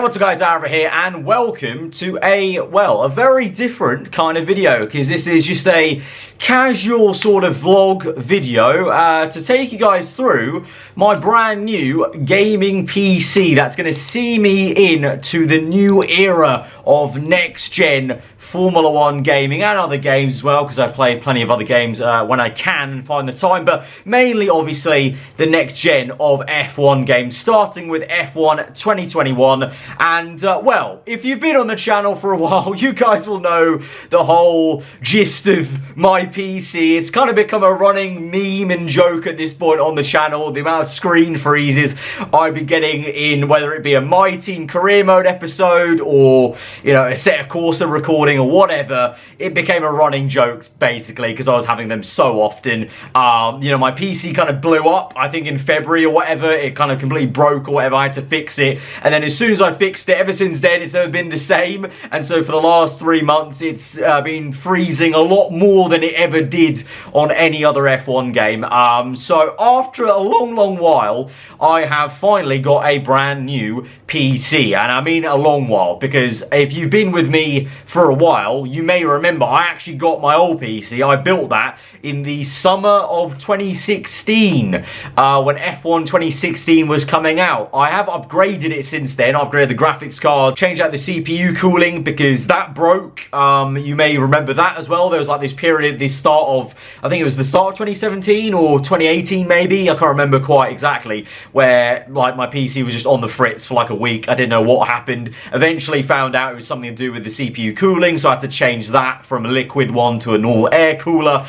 what's up guys, aarava here, and welcome to a very different kind of video, because this is just a casual sort of vlog video to take you guys through my brand new gaming PC that's going to see me in to the new era of next-gen Formula 1 gaming and other games as well, because I play plenty of other games when I can and find the time, but mainly obviously the next gen of F1 games, starting with F1 2021. And well, if you've been on the channel for a while, you guys will know the whole gist of my PC. It's kind of become a running meme and joke at this point on the channel, the amount of screen freezes I've been getting in, whether it be a My Team career mode episode or, you know, a set of Corsa recording or whatever. It became a running joke basically because I was having them so often. You know, my PC kind of blew up, I think in February or whatever. It kind of completely broke or whatever. I had to fix it, and then as soon as I fixed it, ever since then it's never been the same. And so for the last 3 months it's been freezing a lot more than it ever did on any other F1 game. So after a long while, I have finally got a brand new PC, and I mean a long while, because if you've been with me for a while, you may remember I actually got my old PC. I built that in the summer of 2016 when F1 2016 was coming out. I have upgraded it since then, upgraded the graphics card, changed out the CPU cooling because that broke. You may remember that as well. There was like this period, the start of, I think it was the start of 2017 or 2018 maybe, I can't remember quite exactly, where like my PC was just on the fritz for like a week. I didn't know what happened. Eventually found out it was something to do with the CPU cooling, so I had to change that from a liquid one to a normal air cooler.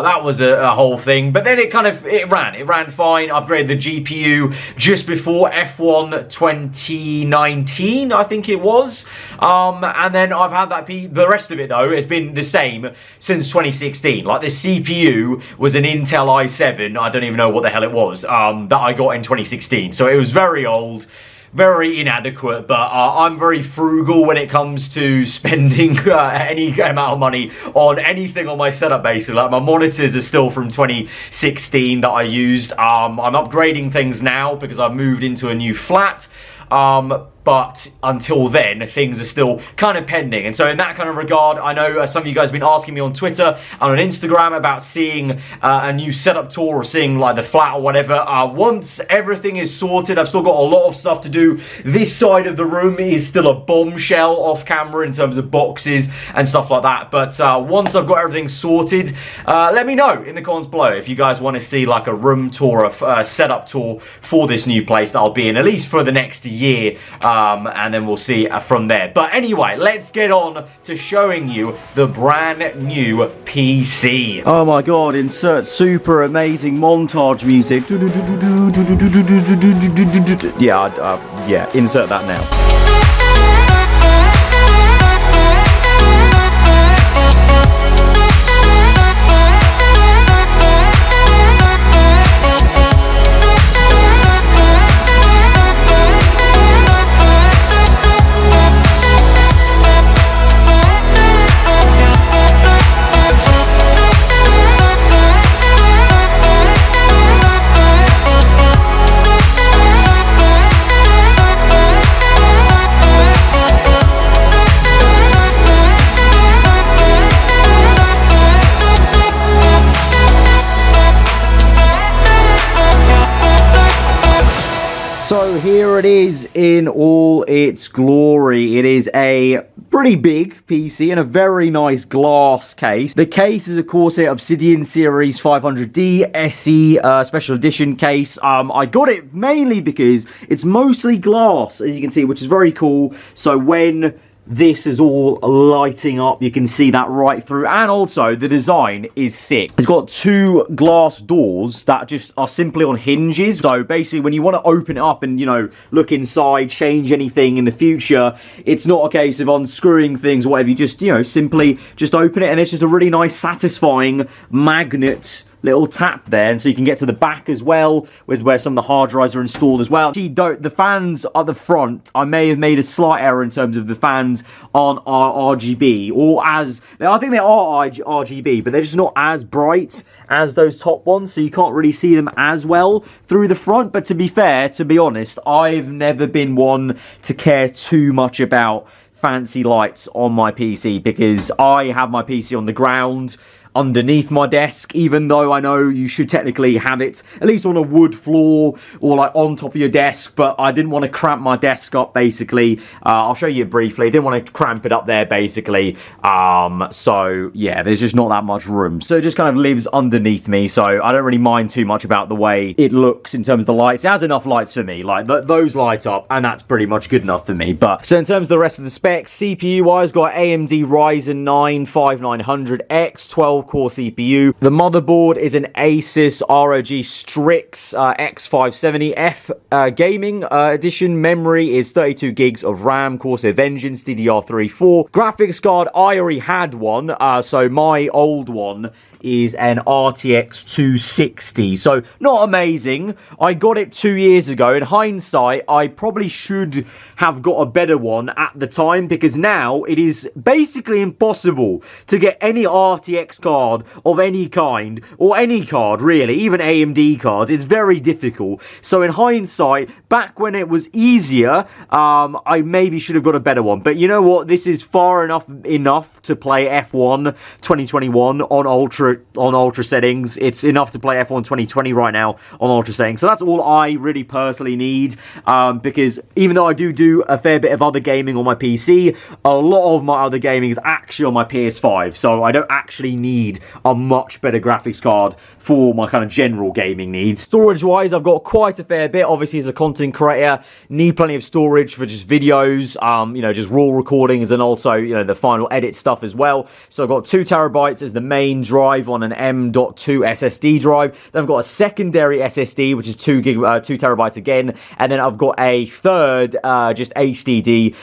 That was a whole thing, but then it ran fine. Upgraded the GPU just before F1 2019, I think it was, and then I've had that the rest of it though has been the same since 2016. Like the CPU was an Intel i7, I don't even know what the hell it was, that I got in 2016, so it was very old, very inadequate. But I'm very frugal when it comes to spending any amount of money on anything on my setup basically. Like my monitors are still from 2016 that I used. I'm upgrading things now because I've moved into a new flat. But until then, things are still kind of pending. And so in that kind of regard, I know some of you guys have been asking me on Twitter and on Instagram about seeing a new setup tour or seeing like the flat or whatever. Once everything is sorted, I've still got a lot of stuff to do. This side of the room is still a bombshell off camera in terms of boxes and stuff like that. But once I've got everything sorted, let me know in the comments below if you guys want to see like a room tour, a setup tour for this new place that I'll be in, at least for the next year. And then we'll see from there. But anyway, let's get on to showing you the brand new PC. Oh my god, insert super amazing montage music. Yeah, insert that now. So here it is in all its glory. It is a pretty big PC in a very nice glass case. The case is a Corsair Obsidian Series 500D SE Special Edition case. I got it mainly because it's mostly glass, as you can see, which is very cool. So when this is all lighting up, you can see that right through, and also the design is sick. It's got two glass doors that just are simply on hinges, so basically when you want to open it up and, you know, look inside, change anything in the future, it's not a case of unscrewing things or whatever. You just, you know, simply just open it, and it's just a really nice satisfying magnet little tap there, and so you can get to the back as well, with where some of the hard drives are installed as well. Actually, the fans at the front, I may have made a slight error in terms of the fans aren't RGB, or as, I think they are RGB, but they're just not as bright as those top ones, so you can't really see them as well through the front. But to be fair, to be honest, I've never been one to care too much about fancy lights on my PC, because I have my PC on the ground underneath my desk, even though I know you should technically have it at least on a wood floor or like on top of your desk, but I didn't want to cramp my desk up basically. I'll show you briefly. I didn't want to cramp it up there basically. So yeah, there's just not that much room, so it just kind of lives underneath me, so I don't really mind too much about the way it looks in terms of the lights. It has enough lights for me, like those light up, and that's pretty much good enough for me. But so in terms of the rest of the specs, CPU wise, got AMD Ryzen 9 5900X 12 core CPU. The motherboard is an Asus ROG Strix X570F gaming edition. Memory is 32 gigs of RAM, Corsair Vengeance DDR3 4. Graphics card, I already had one, so my old one is an RTX 260, so not amazing. I got it 2 years ago. In hindsight, I probably should have got a better one at the time, because now it is basically impossible to get any RTX card of any kind, or any card really, even AMD cards. It's very difficult. So in hindsight, back when it was easier, I maybe should have got a better one. But you know what? This is far enough to play F1 2021 on ultra settings. It's enough to play F1 2020 right now on ultra settings. So that's all I really personally need, because even though I do a fair bit of other gaming on my PC, a lot of my other gaming is actually on my PS5, so I don't actually need a much better graphics card for my kind of general gaming needs. Storage wise, I've got quite a fair bit. Obviously, as a content creator, need plenty of storage for just videos, you know, just raw recordings, and also, you know, the final edit stuff as well. So I've got 2 terabytes as the main drive on an M.2 SSD drive. Then I've got a secondary SSD, which is 2 terabytes again, and then I've got a third just HDD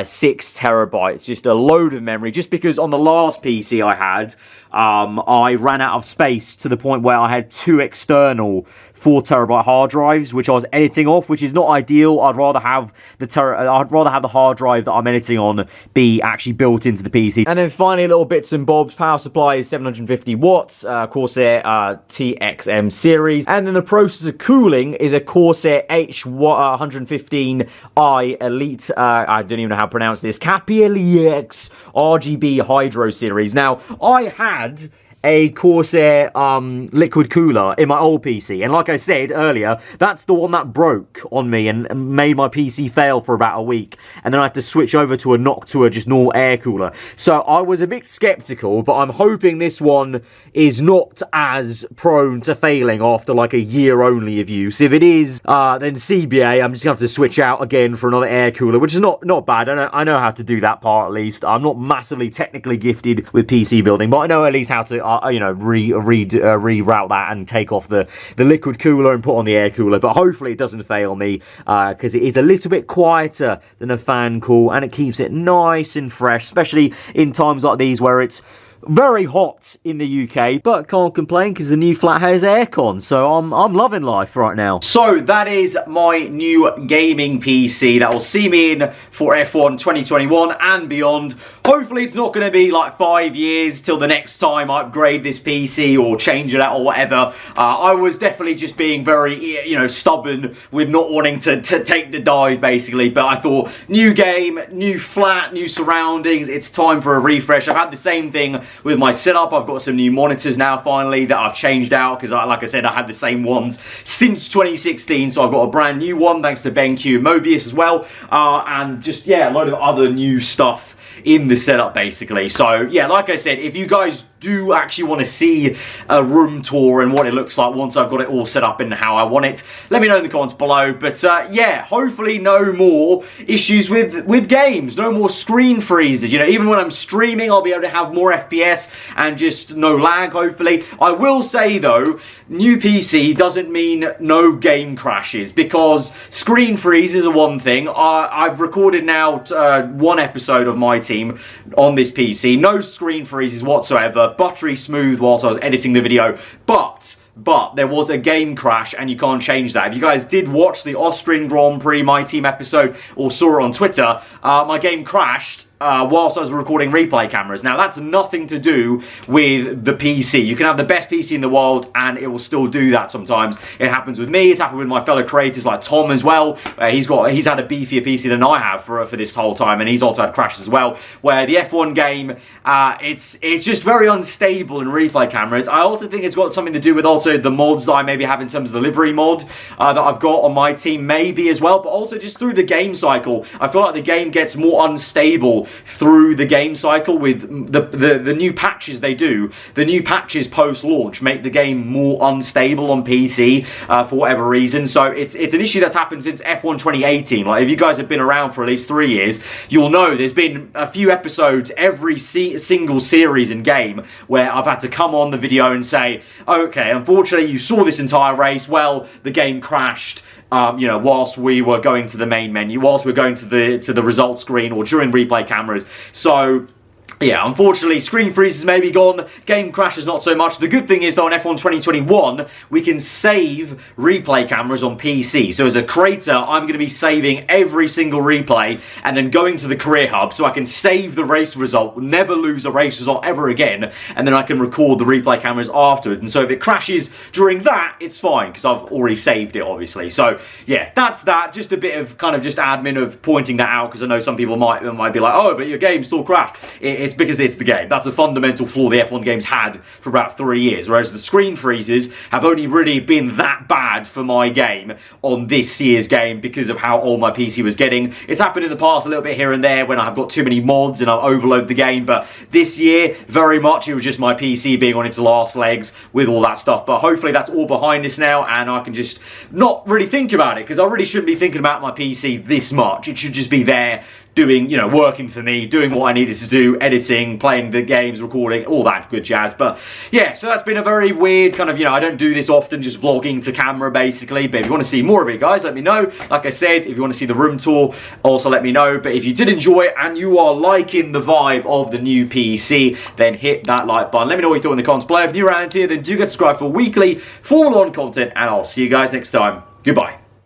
6 terabytes, just a load of memory, just because on the last PC I had, I ran out of space to the point where I had 2 external 4 terabyte hard drives, which I was editing off, which is not ideal. I'd rather have the hard drive that I'm editing on be actually built into the PC. And then finally, little bits and bobs. Power supply is 750 watts, Corsair TXM series, and then the process of cooling is a Corsair H115i Elite. I don't even know how to pronounce this. Capillex RGB Hydro series. Now, I had a Corsair liquid cooler in my old PC, and like I said earlier, that's the one that broke on me and made my PC fail for about a week, and then I had to switch over to a Noctua, just normal air cooler. So I was a bit skeptical, but I'm hoping this one is not as prone to failing after like a year only of use. If it is, then CBA, I'm just gonna have to switch out again for another air cooler, which is not bad. I know how to do that part at least. I'm not massively technically gifted with PC building, but I know at least how to you know, reroute that and take off the liquid cooler and put on the air cooler. But hopefully it doesn't fail me, because it is a little bit quieter than a fan cool, and it keeps it nice and fresh, especially in times like these where it's very hot in the UK, but can't complain because the new flat has aircon, so I'm loving life right now. So that is my new gaming PC that will see me in for F1 2021 and beyond. Hopefully it's not going to be like 5 years till the next time I upgrade this PC or change it out or whatever. I was definitely just being very, you know, stubborn with not wanting to take the dive basically, but I thought new game, new flat, new surroundings, it's time for a refresh. I've had the same thing with my setup. I've got some new monitors now finally that I've changed out, because like I said, I had the same ones since 2016, so I've got a brand new one thanks to BenQ Mobius as well, and just, yeah, a load of other new stuff in the setup basically. So yeah, like I said, if you guys do actually want to see a room tour and what it looks like once I've got it all set up and how I want it, let me know in the comments below. But yeah, hopefully no more issues with games, no more screen freezes. You know, even when I'm streaming, I'll be able to have more FPS and just no lag, hopefully. I will say though, new PC doesn't mean no game crashes, because screen freezes are one thing. I've recorded now 1 episode of my team on this PC, no screen freezes whatsoever, buttery smooth whilst I was editing the video. But but there was a game crash and you can't change that. If you guys did watch the Austrian Grand Prix My Team episode or saw it on Twitter, my game crashed whilst I was recording replay cameras. Now, that's nothing to do with the PC. You can have the best PC in the world and it will still do that sometimes. It happens with me, it's happened with my fellow creators like Tom as well. He's had a beefier PC than I have for this whole time, and he's also had crashes as well, where the F1 game, it's just very unstable in replay cameras. I also think it's got something to do with also the mods that I maybe have in terms of the livery mod that I've got on my team maybe as well, but also just through the game cycle. I feel like the game gets more unstable through the game cycle with the new patches they do. The new patches post-launch make the game more unstable on PC for whatever reason. So it's an issue that's happened since F1 2018. Like, if you guys have been around for at least 3 years, you'll know there's been a few episodes every single series and game where I've had to come on the video and say, okay, unfortunately you saw this entire race, well, the game crashed, you know, whilst we were going to the main menu, whilst we were going to the results screen or during replay cameras. So yeah, unfortunately, screen freezes may be gone, game crashes not so much. The good thing is, though, on F1 2021, we can save replay cameras on PC. So as a creator, I'm going to be saving every single replay and then going to the career hub so I can save the race result, never lose a race result ever again, and then I can record the replay cameras afterwards. And so if it crashes during that, it's fine, because I've already saved it, obviously. So yeah, that's that. Just a bit of kind of just admin of pointing that out, because I know some people might be like, oh, but your game still crashed. It's because it's the game. That's a fundamental flaw the F1 games had for about 3 years, whereas the screen freezes have only really been that bad for my game on this year's game because of how old my PC was getting. It's happened in the past a little bit here and there when I've got too many mods and I've overloaded the game, but this year, very much, it was just my PC being on its last legs with all that stuff. But hopefully that's all behind us now and I can just not really think about it, because I really shouldn't be thinking about my PC this much. It should just be there doing, you know, working for me, doing what I needed to do, editing, playing the games, recording, all that good jazz. But yeah, so that's been a very weird kind of, you know, I don't do this often, just vlogging to camera basically. But if you want to see more of it, guys, let me know. Like I said, if you want to see the room tour, also let me know. But if you did enjoy it and you are liking the vibe of the new PC, then hit that like button. Let me know what you thought in the comments below. If you're around here, then do get subscribed for weekly Formula 1 content, and I'll see you guys next time. Goodbye.